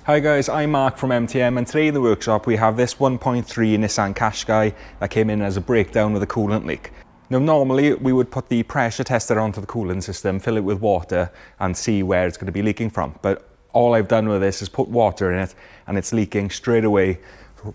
Hi guys, I'm Mark from MTM, and today in the workshop we have this 1.3 Nissan Qashqai that came in as a breakdown with a coolant leak. Now normally we would put the pressure tester onto the coolant system, fill it with water and see where it's going to be leaking from, but all I've done with this is put water in it and it's leaking straight away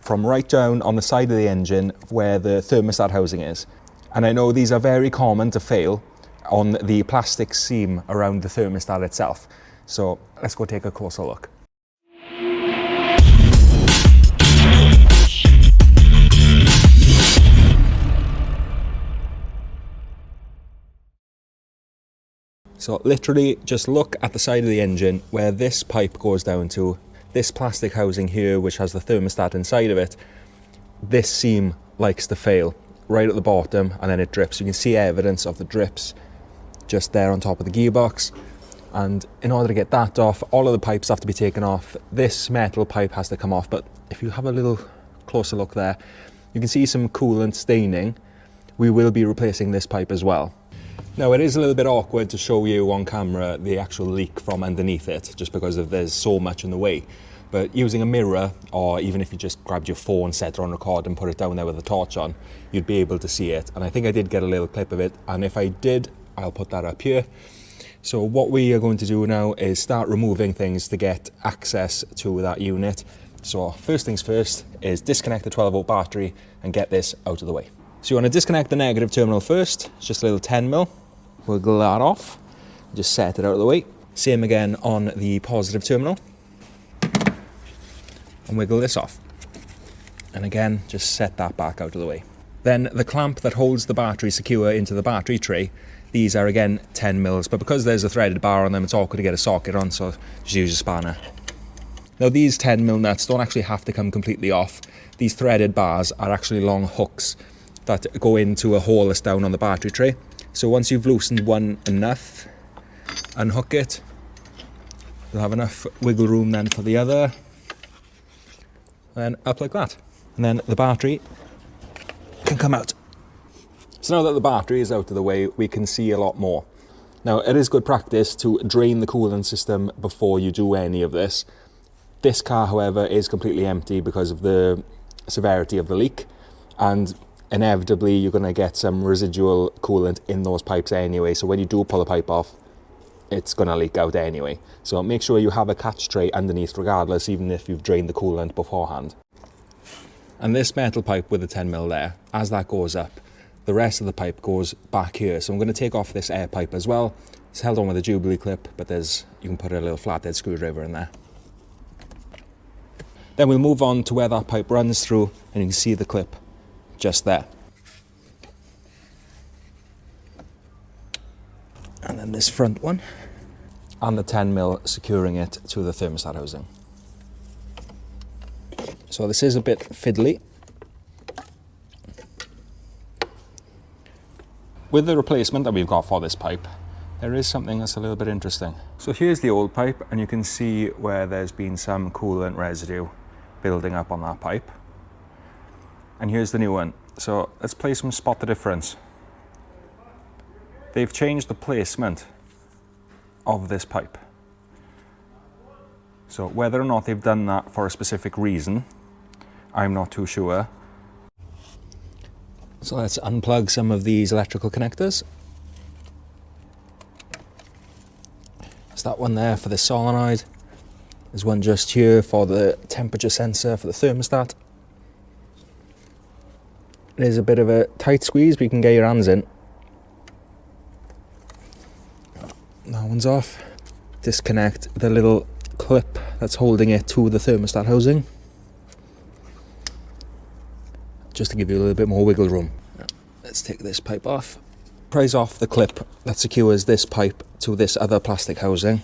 from right down on the side of the engine where the thermostat housing is. And I know these are very common to fail on the plastic seam around the thermostat itself. So let's go take a closer look. So literally just look at the side of the engine where this pipe goes down to, this plastic housing here which has the thermostat inside of it. This seam likes to fail right at the bottom and then it drips. You can see evidence of the drips just there on top of the gearbox. And in order to get that off, all of the pipes have to be taken off. This metal pipe has to come off, but if you have a little closer look there, you can see some coolant staining. We will be replacing this pipe as well. Now it is a little bit awkward to show you on camera the actual leak from underneath it, just because there's so much in the way. But using a mirror, or even if you just grabbed your phone, set it on record and put it down there with a torch on, you'd be able to see it. And I think I did get a little clip of it, and if I did, I'll put that up here. So what we are going to do now is start removing things to get access to that unit. So first things first is disconnect the 12-volt battery and get this out of the way. So you want to disconnect the negative terminal first. It's just a little 10mm. Wiggle that off, just set it out of the way. Same again on the positive terminal. And wiggle this off. And again, just set that back out of the way. Then the clamp that holds the battery secure into the battery tray, these are again 10mm, but because there's a threaded bar on them, it's awkward to get a socket on, so just use a spanner. Now these 10mm nuts don't actually have to come completely off. These threaded bars are actually long hooks that go into a hole that's down on the battery tray. So once you've loosened one enough, unhook it. You'll have enough wiggle room then for the other. And up like that. And then the battery can come out. So now that the battery is out of the way, we can see a lot more. Now it is good practice to drain the coolant system before you do any of this. This car, however, is completely empty because of the severity of the leak. And inevitably you're going to get some residual coolant in those pipes anyway, so when you do pull a pipe off, it's going to leak out anyway. So make sure you have a catch tray underneath regardless, even if you've drained the coolant beforehand. And this metal pipe with the 10mm there, as that goes up, the rest of the pipe goes back here. So I'm going to take off this air pipe as well. It's held on with a Jubilee clip, but you can put a little flathead screwdriver in there. Then we'll move on to where that pipe runs through, and you can see the clip just there. And then this front one, and the 10mm securing it to the thermostat housing. So this is a bit fiddly. With the replacement that we've got for this pipe, there is something that's a little bit interesting. So here's the old pipe, and you can see where there's been some coolant residue building up on that pipe. And here's the new one. So let's play some spot the difference. They've changed the placement of this pipe. So whether or not they've done that for a specific reason, I'm not too sure. So let's unplug some of these electrical connectors. There's that one there for the solenoid. There's one just here for the temperature sensor for the thermostat. It is a bit of a tight squeeze, but you can get your hands in. That one's off. Disconnect the little clip that's holding it to the thermostat housing, just to give you a little bit more wiggle room. Let's take this pipe off. Prise off the clip that secures this pipe to this other plastic housing.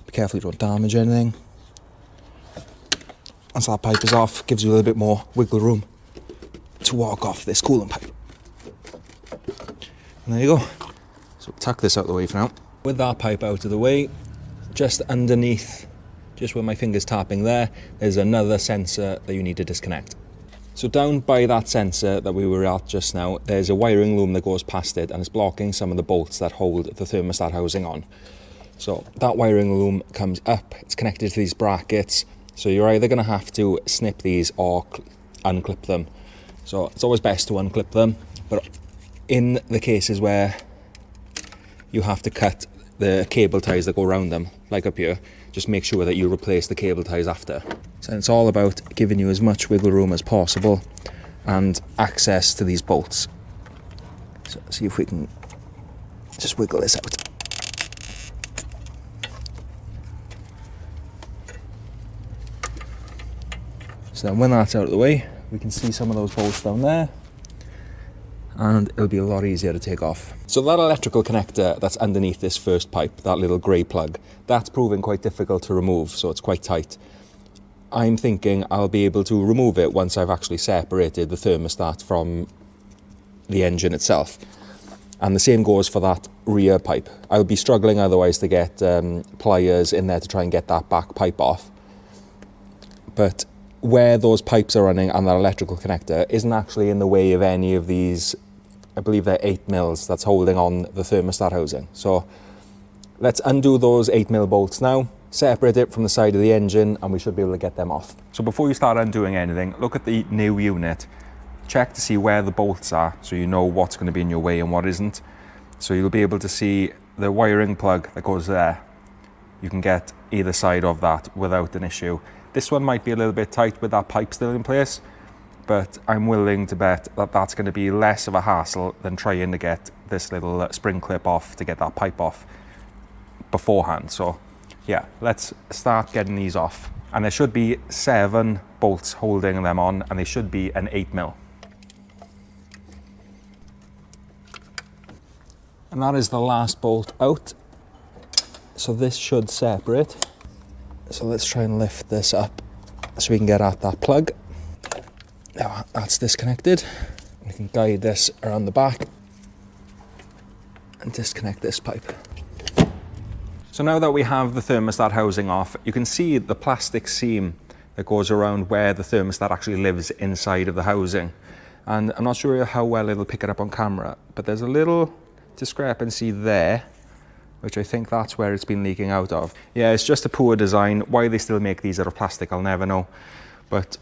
Be careful you don't damage anything. Once that pipe is off, gives you a little bit more wiggle room to walk off this coolant pipe. And there you go. So tuck this out of the way for now. With that pipe out of the way, just underneath, just where my finger's tapping there, there's another sensor that you need to disconnect. So down by that sensor that we were at just now, there's a wiring loom that goes past it and it's blocking some of the bolts that hold the thermostat housing on. So that wiring loom comes up, it's connected to these brackets, so you're either going to have to snip these or unclip them. So it's always best to unclip them, but in the cases where you have to cut the cable ties that go around them, like up here, just make sure that you replace the cable ties after. So it's all about giving you as much wiggle room as possible and access to these bolts. So see if we can just wiggle this out. So then when that's out of the way, we can see some of those bolts down there, and it'll be a lot easier to take off. So that electrical connector that's underneath this first pipe, that little grey plug, that's proving quite difficult to remove, so it's quite tight. I'm thinking I'll be able to remove it once I've actually separated the thermostat from the engine itself. And the same goes for that rear pipe. I'll be struggling otherwise to get pliers in there to try and get that back pipe off. But where those pipes are running and that electrical connector isn't actually in the way of any of these, I believe they're 8mm that's holding on the thermostat housing. So let's undo those 8mm bolts now, separate it from the side of the engine, and we should be able to get them off. So before you start undoing anything, look at the new unit. Check to see where the bolts are so you know what's going to be in your way and what isn't. So you'll be able to see the wiring plug that goes there. You can get either side of that without an issue. This one might be a little bit tight with that pipe still in place, but I'm willing to bet that that's going to be less of a hassle than trying to get this little spring clip off to get that pipe off beforehand. So yeah, let's start getting these off. And there should be 7 bolts holding them on, and they should be an 8mm. And that is the last bolt out. So this should separate. So let's try and lift this up so we can get at that plug. Now that's disconnected. We can guide this around the back and disconnect this pipe. So now that we have the thermostat housing off, you can see the plastic seam that goes around where the thermostat actually lives inside of the housing. And I'm not sure how well it'll pick it up on camera, but there's a little discrepancy there, which I think that's where it's been leaking out of. Yeah, it's just a poor design. Why they still make these out of plastic, I'll never know. But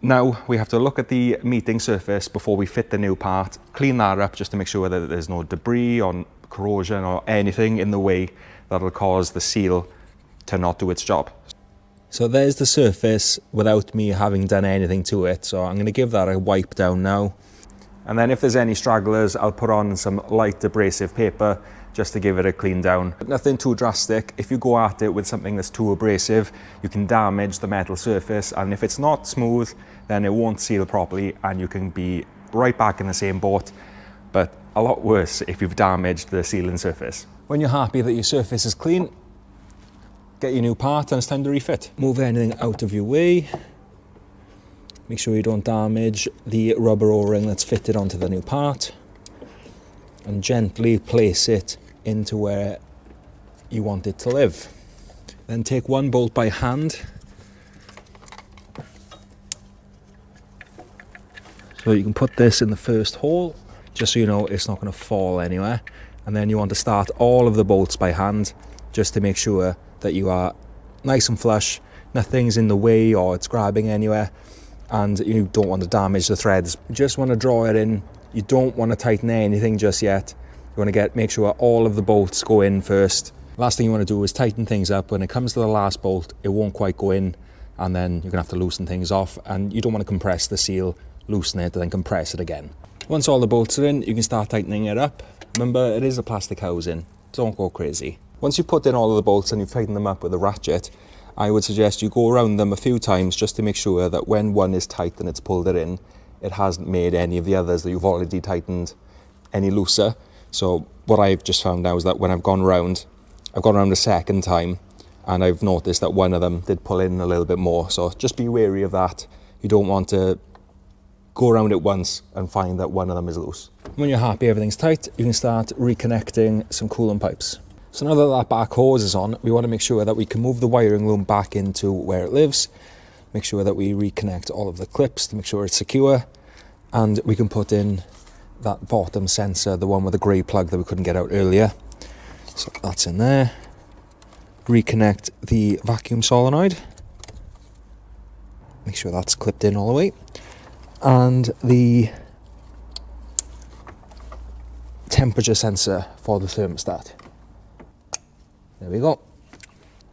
now we have to look at the meeting surface before we fit the new part, clean that up just to make sure that there's no debris or corrosion or anything in the way that'll cause the seal to not do its job. So there's the surface without me having done anything to it. So I'm going to give that a wipe down now. And then if there's any stragglers, I'll put on some light abrasive paper just to give it a clean down. But nothing too drastic. If you go at it with something that's too abrasive, you can damage the metal surface, and if it's not smooth, then it won't seal properly and you can be right back in the same boat, but a lot worse if you've damaged the sealing surface. When you're happy that your surface is clean, get your new part and it's time to refit. Move anything out of your way. Make sure you don't damage the rubber O-ring that's fitted onto the new part, and gently place it into where you want it to live. Then take one bolt by hand. So you can put this in the first hole, just so you know it's not going to fall anywhere. And then you want to start all of the bolts by hand, just to make sure that you are nice and flush, nothing's in the way or it's grabbing anywhere, and you don't want to damage the threads. You just want to draw it in. You don't want to tighten anything just yet. You want to make sure all of the bolts go in first. Last thing you want to do is tighten things up. When it comes to the last bolt, it won't quite go in, and then you're going to have to loosen things off, and you don't want to compress the seal, loosen it, and then compress it again. Once all the bolts are in, you can start tightening it up. Remember, it is a plastic housing. Don't go crazy. Once you put in all of the bolts and you've tightened them up with a ratchet, I would suggest you go around them a few times just to make sure that when one is tight and it's pulled it in, it hasn't made any of the others that you've already tightened any looser. So what I've just found now is that when I've gone around a second time, and I've noticed that one of them did pull in a little bit more. So just be wary of that. You don't want to go around it once and find that one of them is loose. When you're happy everything's tight, you can start reconnecting some coolant pipes. So now that that back hose is on, we want to make sure that we can move the wiring loom back into where it lives. Make sure that we reconnect all of the clips to make sure it's secure, and we can put in that bottom sensor, the one with the grey plug that we couldn't get out earlier. So that's in there. reconnect the vacuum solenoid. Make sure that's clipped in all the way. And the temperature sensor for the thermostat. There we go.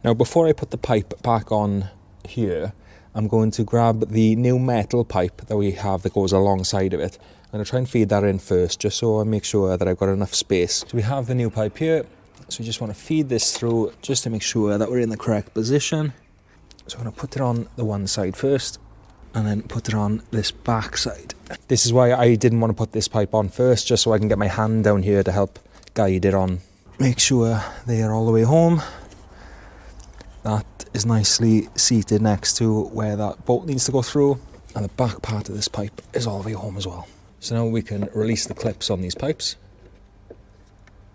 Now before I put the pipe back on here, I'm going to grab the new metal pipe that we have that goes alongside of it. I'm going to try and feed that in first, just so I make sure that I've got enough space. So we have the new pipe here, so we just want to feed this through just to make sure that we're in the correct position. So I'm going to put it on the one side first, and then put it on this back side. This is why I didn't want to put this pipe on first, just so I can get my hand down here to help guide it on. Make sure they are all the way home. That is nicely seated next to where that bolt needs to go through, and the back part of this pipe is all the way home as well. So now we can release the clips on these pipes.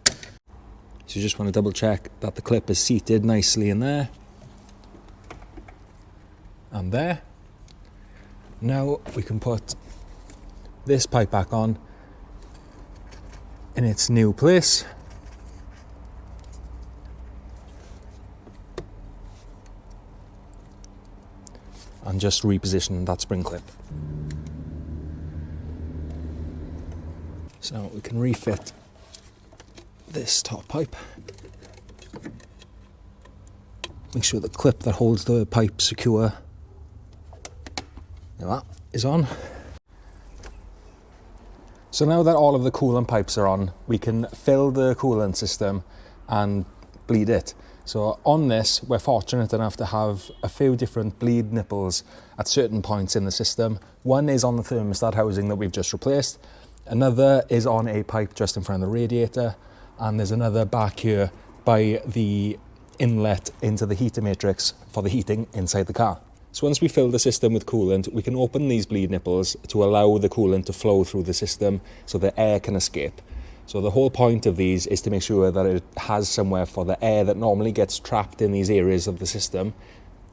So you just want to double check that the clip is seated nicely in there and there. Now we can put this pipe back on in its new place. And just reposition that spring clip. So we can refit this top pipe. Make sure the clip that holds the pipe secure, there that is on. So now that all of the coolant pipes are on, we can fill the coolant system and bleed it. So on this, we're fortunate enough to have a few different bleed nipples at certain points in the system. One is on the thermostat housing that we've just replaced. Another is on a pipe just in front of the radiator. And there's another back here by the inlet into the heater matrix for the heating inside the car. So once we fill the system with coolant, we can open these bleed nipples to allow the coolant to flow through the system so the air can escape. So the whole point of these is to make sure that it has somewhere for the air that normally gets trapped in these areas of the system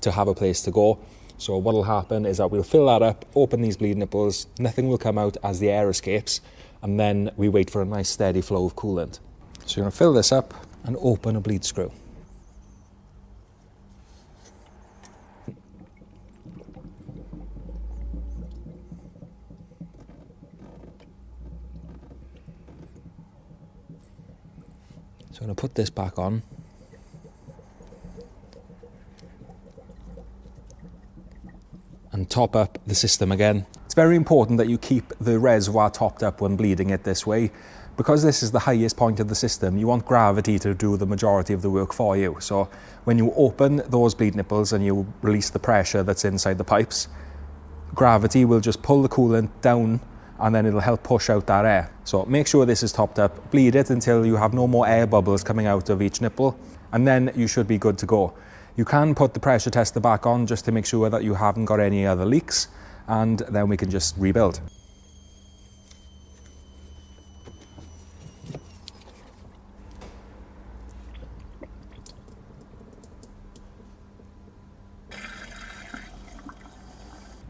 to have a place to go. So what will happen is that we'll fill that up, open these bleed nipples, nothing will come out as the air escapes, and then we wait for a nice steady flow of coolant. So you're going to fill this up and open a bleed screw. So I'm going to put this back on. And top up the system again. It's very important that you keep the reservoir topped up when bleeding it this way. Because this is the highest point of the system, you want gravity to do the majority of the work for you. So when you open those bleed nipples and you release the pressure that's inside the pipes, gravity will just pull the coolant down and then it'll help push out that air. So make sure this is topped up, bleed it until you have no more air bubbles coming out of each nipple, and then you should be good to go. You can put the pressure tester back on just to make sure that you haven't got any other leaks, and then we can just rebuild.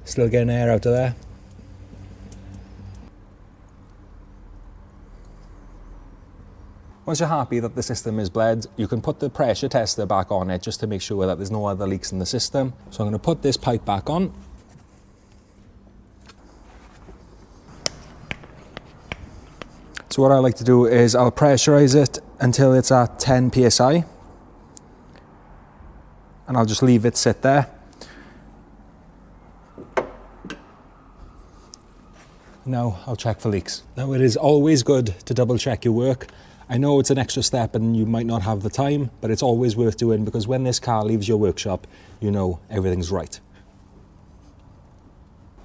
Still getting air out of there. Once you're happy that the system is bled, you can put the pressure tester back on it just to make sure that there's no other leaks in the system. So I'm going to put this pipe back on. So what I like to do is I'll pressurize it until it's at 10 psi. And I'll just leave it sit there. Now I'll check for leaks. Now it is always good to double check your work. I know it's an extra step and you might not have the time, but it's always worth doing because when this car leaves your workshop, you know everything's right.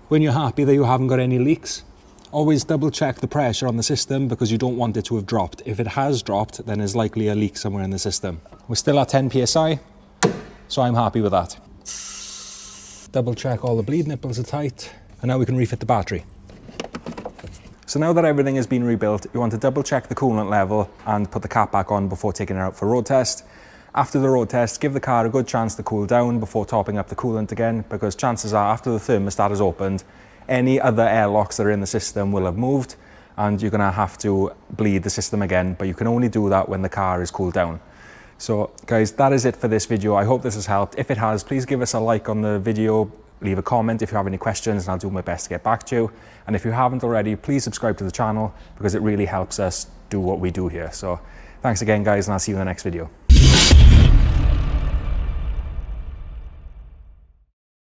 When you're happy that you haven't got any leaks, always double check the pressure on the system because you don't want it to have dropped. If it has dropped, then there's likely a leak somewhere in the system. We're still at 10 psi, so I'm happy with that. Double check all the bleed nipples are tight, and now we can refit the battery. So now that everything has been rebuilt, you want to double check the coolant level and put the cap back on before taking it out for road test. After the road test, give the car a good chance to cool down before topping up the coolant again, because chances are after the thermostat is opened, any other airlocks that are in the system will have moved and you're going to have to bleed the system again, but you can only do that when the car is cooled down. So guys, that is it for this video. I hope this has helped. If it has, please give us a like on the video, leave a comment if you have any questions, and I'll do my best to get back to you. And if you haven't already, please subscribe to the channel because it really helps us do what we do here. So thanks again guys, and I'll see you in the next video.